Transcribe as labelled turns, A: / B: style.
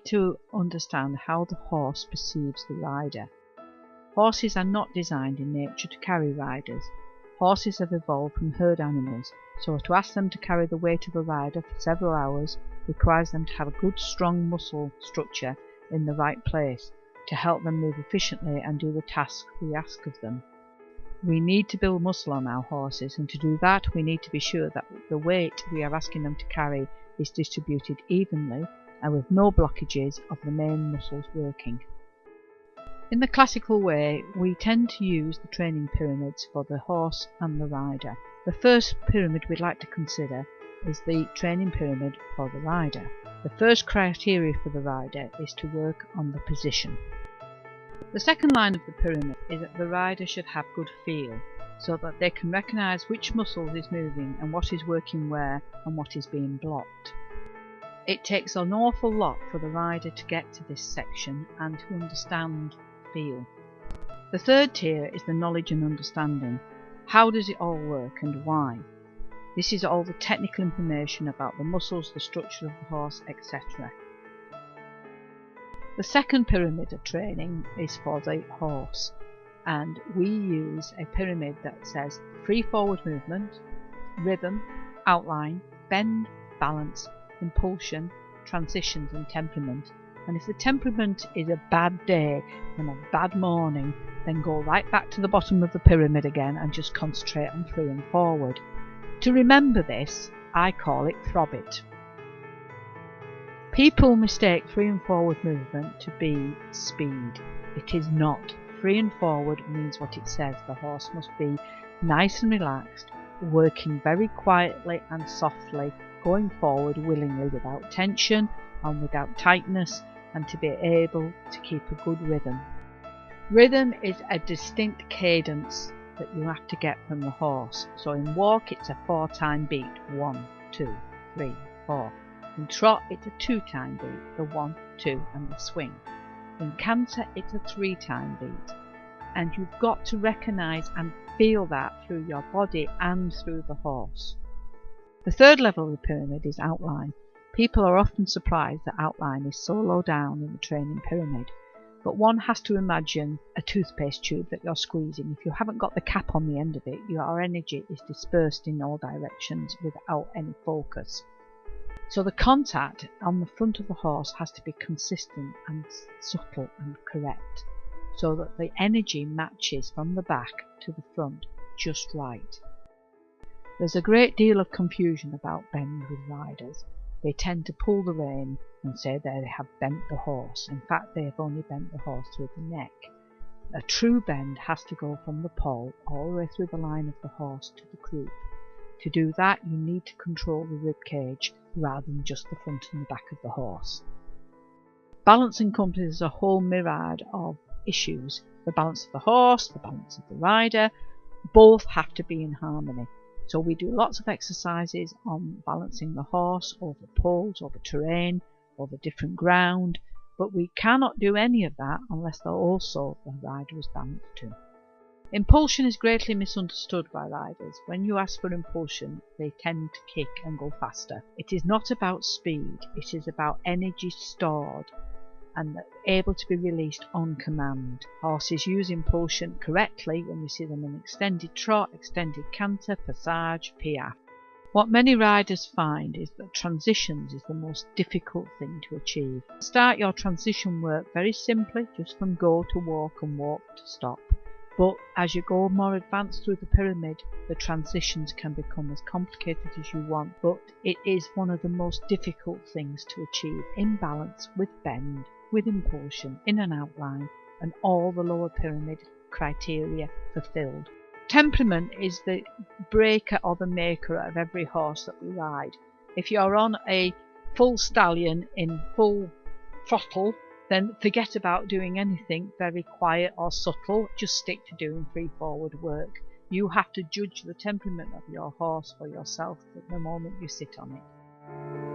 A: need to understand how the horse perceives the rider. Horses are not designed in nature to carry riders. Horses have evolved from herd animals, so to ask them to carry the weight of a rider for several hours requires them to have a good strong muscle structure in the right place to help them move efficiently and do the task we ask of them. We need to build muscle on our horses, and to do that we need to be sure that the weight we are asking them to carry is distributed evenly and with no blockages of the main muscles working. In the classical way, we tend to use the training pyramids for the horse and the rider. The first pyramid we'd like to consider is the training pyramid for the rider. The first criteria for the rider is to work on the position. The second line of the pyramid is that the rider should have good feel, so that they can recognise which muscle is moving and what is working where and what is being blocked. It takes an awful lot for the rider to get to this section and to understand feel. The third tier is the knowledge and understanding. How does it all work and why? This is all the technical information about the muscles, the structure of the horse, etc. The second pyramid of training is for the horse, and we use a pyramid that says free forward movement, rhythm, outline, bend, balance, impulsion, transitions and temperament. And if the temperament is a bad day and a bad morning, then go right back to the bottom of the pyramid again and just concentrate on free and forward. To remember this, I call it throb it. People mistake free and forward movement to be speed. It is not. Free and forward means what it says. The horse must be nice and relaxed, working very quietly and softly, going forward willingly without tension and without tightness, and to be able to keep a good rhythm. Rhythm is a distinct cadence that you have to get from the horse. So in walk it's a 4-time beat, 1, 2, 3, 4. In trot it's a 2-time beat, the 1, 2 and the swing. In canter it's a 3-time beat, and you've got to recognise and feel that through your body and through the horse. The third level of the pyramid is outline. People are often surprised that outline is so low down in the training pyramid, but one has to imagine a toothpaste tube that you're squeezing. If you haven't got the cap on the end of it, your energy is dispersed in all directions without any focus. So the contact on the front of the horse has to be consistent and subtle and correct, so that the energy matches from the back to the front just right. There's a great deal of confusion about bend with riders. They tend to pull the rein and say they have bent the horse. In fact, they have only bent the horse through the neck. A true bend has to go from the poll all the way through the line of the horse to the croup. To do that, you need to control the rib cage rather than just the front and the back of the horse. Balance encompasses a whole myriad of issues. The balance of the horse, the balance of the rider, both have to be in harmony. So we do lots of exercises on balancing the horse over poles, over terrain, over different ground, but we cannot do any of that unless also the rider is balanced too. Impulsion is greatly misunderstood by riders. When you ask for impulsion, they tend to kick and go faster. It is not about speed, it is about energy stored and able to be released on command. Horses use impulsion correctly when you see them in extended trot, extended canter, passage, piaffe. What many riders find is that transitions is the most difficult thing to achieve. Start your transition work very simply, just from go to walk and walk to stop. But as you go more advanced through the pyramid, the transitions can become as complicated as you want, but it is one of the most difficult things to achieve in balance, with bend, with impulsion, in an outline, and all the lower pyramid criteria fulfilled. Temperament is the breaker or the maker of every horse that we ride. If you're on a full stallion in full throttle, then forget about doing anything very quiet or subtle, just stick to doing free forward work. You have to judge the temperament of your horse for yourself the moment you sit on it.